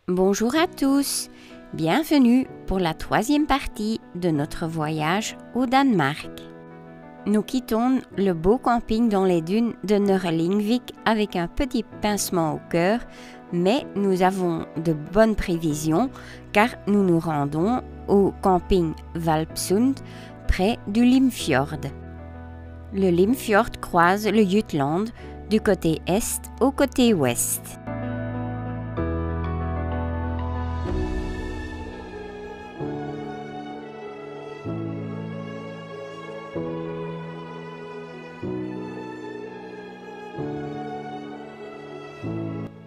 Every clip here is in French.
Bonjour à tous, bienvenue pour la troisième partie de notre voyage au Danemark. Nous quittons le beau camping dans les dunes de Nørre-Lingvik avec un petit pincement au cœur, mais nous avons de bonnes prévisions car nous nous rendons au camping Hvalpsund près du Limfjord. Le Limfjord croise le Jutland du côté est au côté ouest.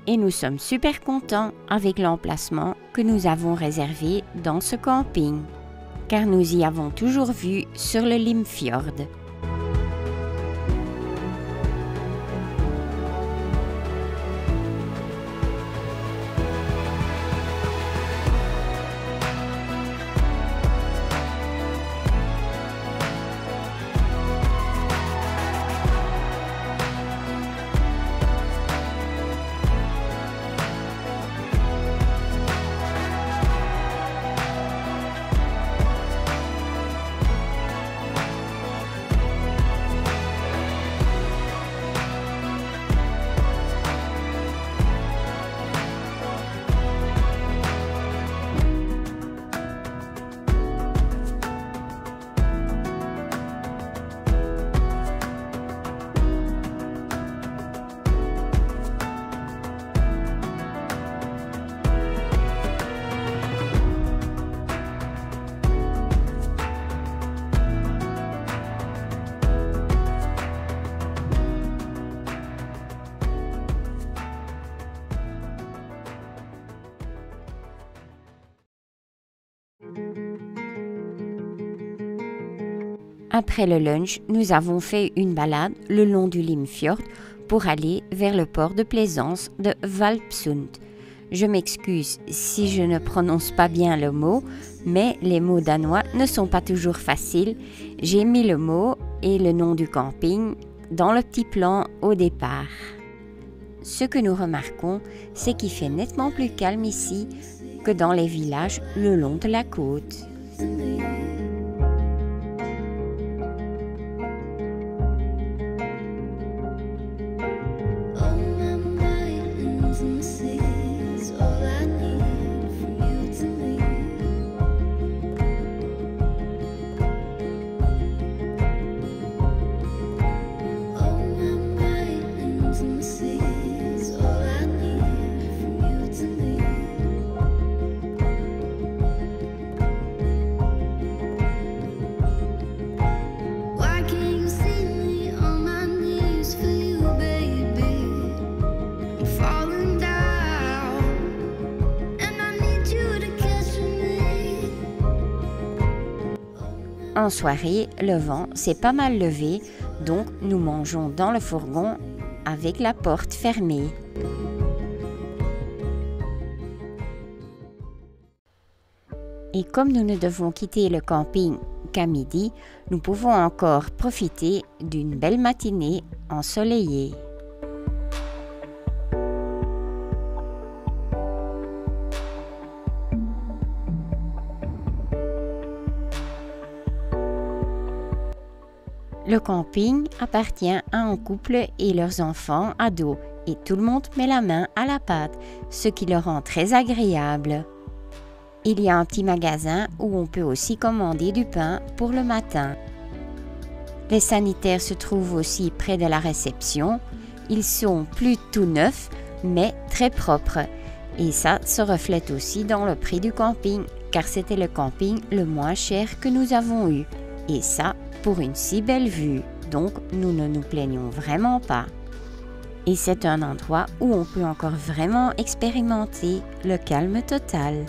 Et nous sommes super contents avec l'emplacement que nous avons réservé dans ce camping, car nous y avons toujours vu sur le Limfjord. Après le lunch, nous avons fait une balade le long du Limfjord pour aller vers le port de plaisance de Hvalpsund. Je m'excuse si je ne prononce pas bien le mot, mais les mots danois ne sont pas toujours faciles. J'ai mis le mot et le nom du camping dans le petit plan au départ. Ce que nous remarquons, c'est qu'il fait nettement plus calme ici que dans les villages le long de la côte. En soirée, le vent s'est pas mal levé, donc nous mangeons dans le fourgon avec la porte fermée. Et comme nous ne devons quitter le camping qu'à midi, nous pouvons encore profiter d'une belle matinée ensoleillée. Le camping appartient à un couple et leurs enfants ados et tout le monde met la main à la pâte, ce qui le rend très agréable. Il y a un petit magasin où on peut aussi commander du pain pour le matin. Les sanitaires se trouvent aussi près de la réception. Ils sont plus tout neufs, mais très propres. Et ça se reflète aussi dans le prix du camping, car c'était le camping le moins cher que nous avons eu. Et ça, pour une si belle vue, donc nous ne nous plaignons vraiment pas. Et c'est un endroit où on peut encore vraiment expérimenter le calme total.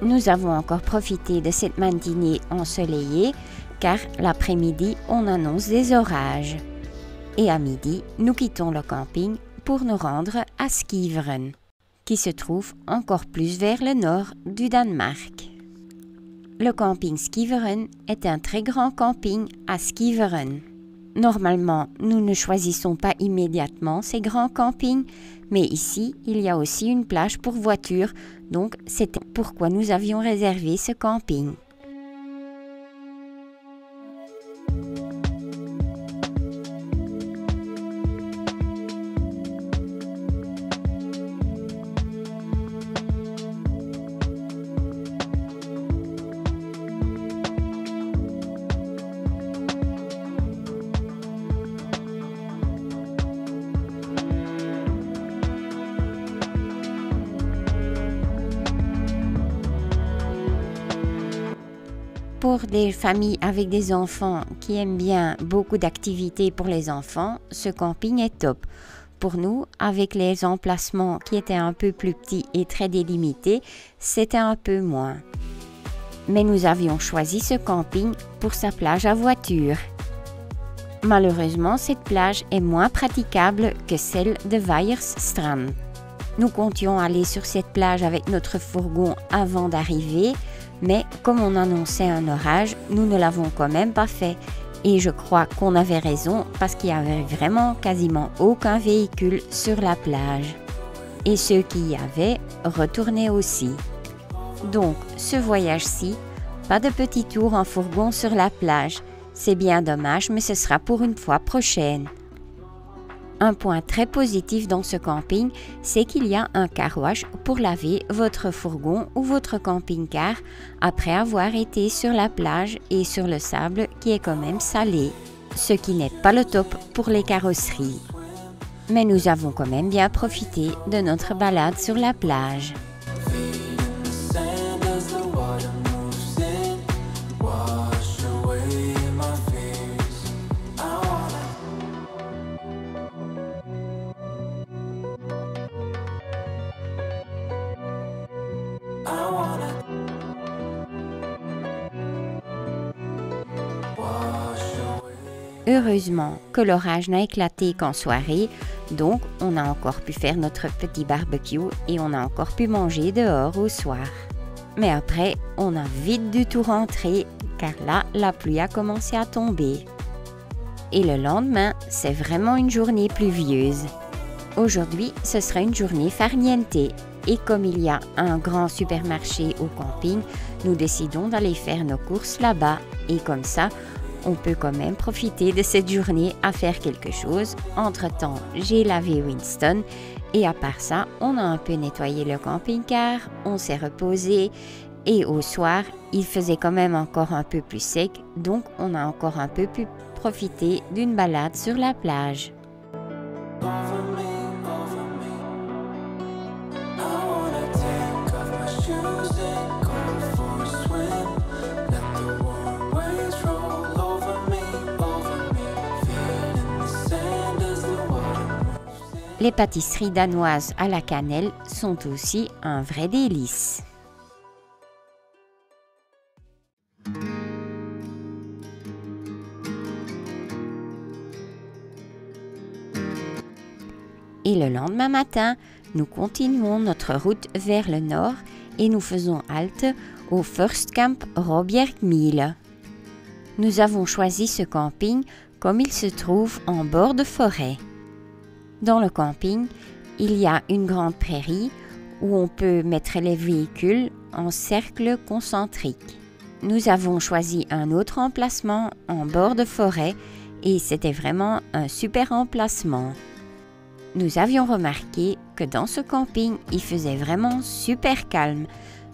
Nous avons encore profité de cette matinée ensoleillée car l'après-midi, on annonce des orages. Et à midi, nous quittons le camping pour nous rendre à Skiveren, qui se trouve encore plus vers le nord du Danemark. Le camping Skiveren est un très grand camping à Skiveren. Normalement, nous ne choisissons pas immédiatement ces grands campings, mais ici, il y a aussi une plage pour voitures, donc c'était pourquoi nous avions réservé ce camping. Pour des familles avec des enfants qui aiment bien beaucoup d'activités pour les enfants, ce camping est top. Pour nous, avec les emplacements qui étaient un peu plus petits et très délimités, c'était un peu moins. Mais nous avions choisi ce camping pour sa plage à voiture. Malheureusement, cette plage est moins praticable que celle de Weijerstrand. Nous comptions aller sur cette plage avec notre fourgon avant d'arriver, mais comme on annonçait un orage, nous ne l'avons quand même pas fait. Et je crois qu'on avait raison parce qu'il y avait vraiment quasiment aucun véhicule sur la plage. Et ceux qui y avaient retournaient aussi. Donc, ce voyage-ci, pas de petit tour en fourgon sur la plage. C'est bien dommage, mais ce sera pour une fois prochaine. Un point très positif dans ce camping, c'est qu'il y a un car wash pour laver votre fourgon ou votre camping-car après avoir été sur la plage et sur le sable qui est quand même salé, ce qui n'est pas le top pour les carrosseries. Mais nous avons quand même bien profité de notre balade sur la plage. Heureusement que l'orage n'a éclaté qu'en soirée, donc on a encore pu faire notre petit barbecue et on a encore pu manger dehors au soir. Mais après, on a vite dû tout rentrer car là, la pluie a commencé à tomber. Et le lendemain, c'est vraiment une journée pluvieuse. Aujourd'hui, ce sera une journée farniente et comme il y a un grand supermarché au camping, nous décidons d'aller faire nos courses là-bas et comme ça, on peut quand même profiter de cette journée à faire quelque chose. Entre-temps, j'ai lavé Winston et à part ça, on a un peu nettoyé le camping-car, on s'est reposé et au soir, il faisait quand même encore un peu plus sec, donc on a encore un peu pu profiter d'une balade sur la plage. Les pâtisseries danoises à la cannelle sont aussi un vrai délice. Et le lendemain matin, nous continuons notre route vers le nord et nous faisons halte au Forstkamp Robjergmile. Nous avons choisi ce camping comme il se trouve en bord de forêt. Dans le camping, il y a une grande prairie où on peut mettre les véhicules en cercle concentrique. Nous avons choisi un autre emplacement en bord de forêt et c'était vraiment un super emplacement. Nous avions remarqué que dans ce camping, il faisait vraiment super calme.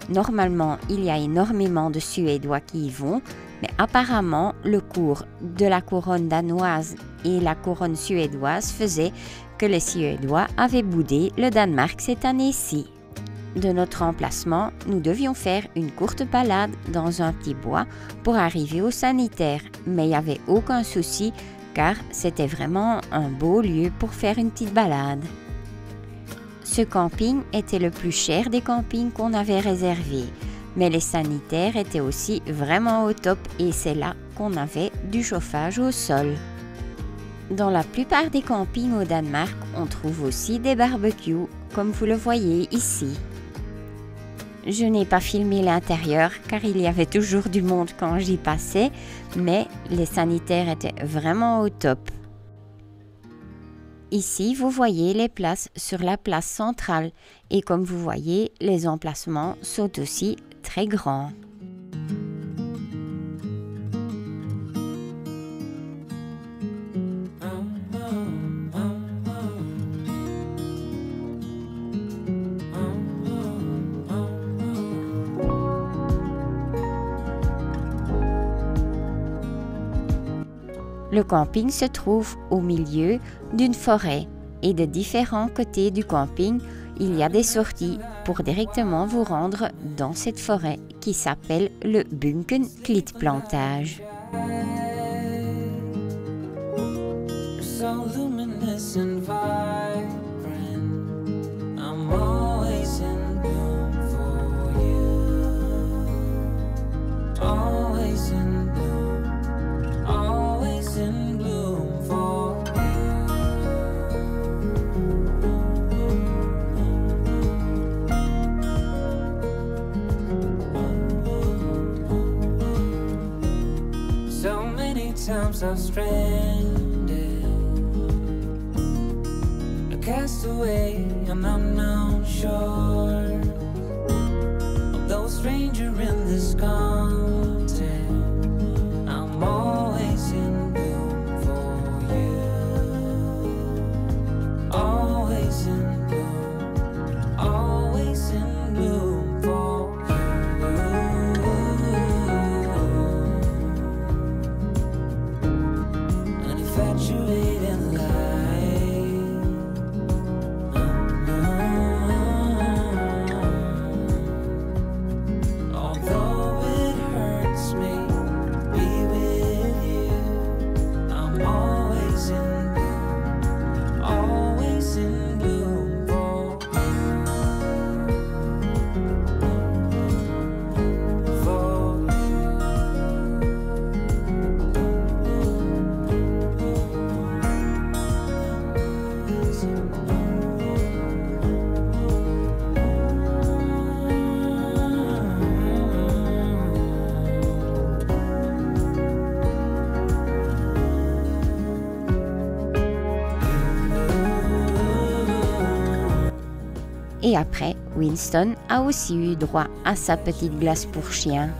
Normalement, il y a énormément de Suédois qui y vont, mais apparemment, le cours de la couronne danoise et la couronne suédoise faisait que les Suédois avaient boudé le Danemark cette année-ci. De notre emplacement, nous devions faire une courte balade dans un petit bois pour arriver au sanitaire, mais il n'y avait aucun souci car c'était vraiment un beau lieu pour faire une petite balade. Ce camping était le plus cher des campings qu'on avait réservés. mais les sanitaires étaient aussi vraiment au top et c'est là qu'on avait du chauffage au sol. Dans la plupart des campings au Danemark, on trouve aussi des barbecues, comme vous le voyez ici. Je n'ai pas filmé l'intérieur car il y avait toujours du monde quand j'y passais, mais les sanitaires étaient vraiment au top. Ici, vous voyez les places sur la place centrale et comme vous voyez, les emplacements sont aussi très grands. Le camping se trouve au milieu d'une forêt et de différents côtés du camping, il y a des sorties pour directement vous rendre dans cette forêt qui s'appelle le Bunken Klittplantage. Times I'm stranded, a castaway on unknown shore, although a stranger in this continent, I'm always in bloom for you, always in bloom, always in bloom for you. Et après, Winston a aussi eu droit à sa petite glace pour chien.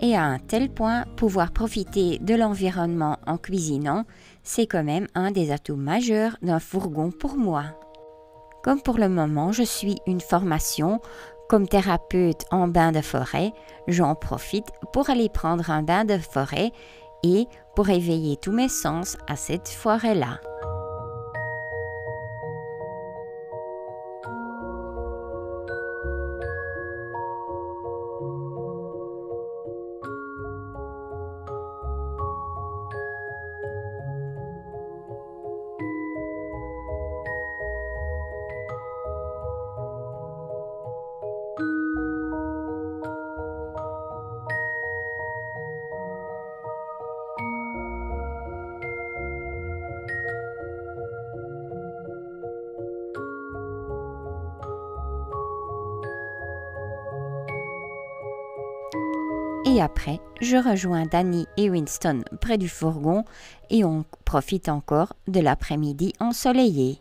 Et à un tel point, pouvoir profiter de l'environnement en cuisinant, c'est quand même un des atouts majeurs d'un fourgon pour moi. Comme pour le moment, je suis une formation comme thérapeute en bain de forêt, j'en profite pour aller prendre un bain de forêt et pour éveiller tous mes sens à cette forêt-là. Et après, je rejoins Danny et Winston près du fourgon et on profite encore de l'après-midi ensoleillé.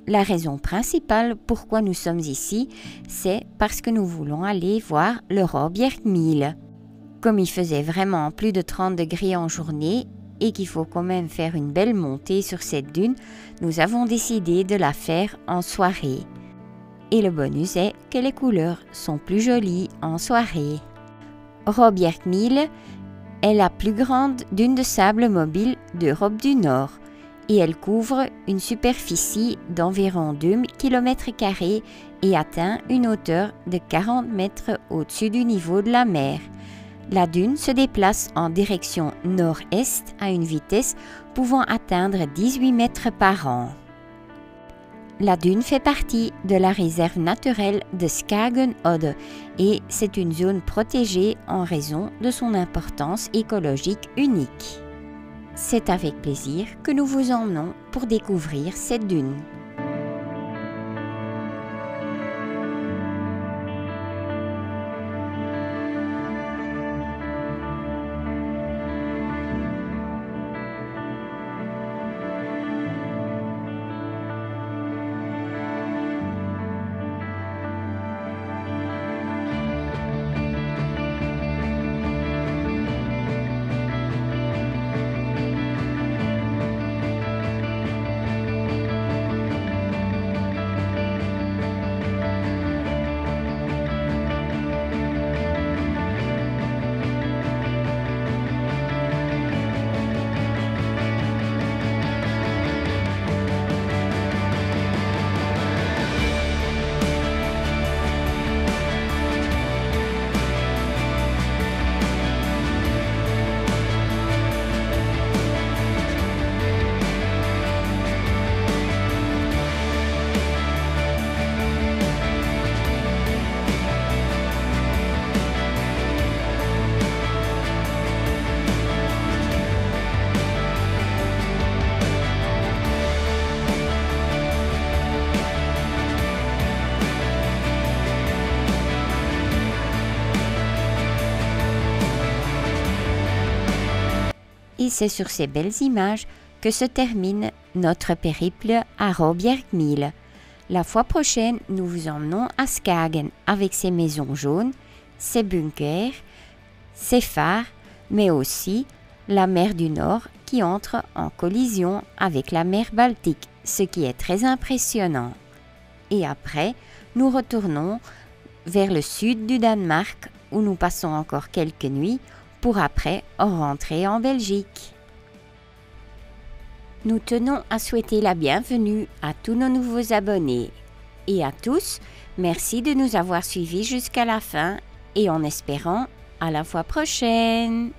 La raison principale pourquoi nous sommes ici, c'est parce que nous voulons aller voir le Råbjergmile. Comme il faisait vraiment plus de 30 degrés en journée et qu'il faut quand même faire une belle montée sur cette dune, nous avons décidé de la faire en soirée. Et le bonus est que les couleurs sont plus jolies en soirée. Råbjergmile est la plus grande dune de sable mobile d'Europe du Nord et elle couvre une superficie d'environ 2 km² et atteint une hauteur de 40 mètres au-dessus du niveau de la mer. La dune se déplace en direction nord-est à une vitesse pouvant atteindre 18 mètres par an. La dune fait partie de la réserve naturelle de Skagen-Odde et c'est une zone protégée en raison de son importance écologique unique. C'est avec plaisir que nous vous emmenons pour découvrir cette dune. Et c'est sur ces belles images que se termine notre périple à Råbjergmile. La fois prochaine, nous vous emmenons à Skagen avec ses maisons jaunes, ses bunkers, ses phares, mais aussi la mer du Nord qui entre en collision avec la mer Baltique, ce qui est très impressionnant. Et après, nous retournons vers le sud du Danemark où nous passons encore quelques nuits pour après rentrer en Belgique. Nous tenons à souhaiter la bienvenue à tous nos nouveaux abonnés. Et à tous, merci de nous avoir suivis jusqu'à la fin et en espérant à la fois prochaine.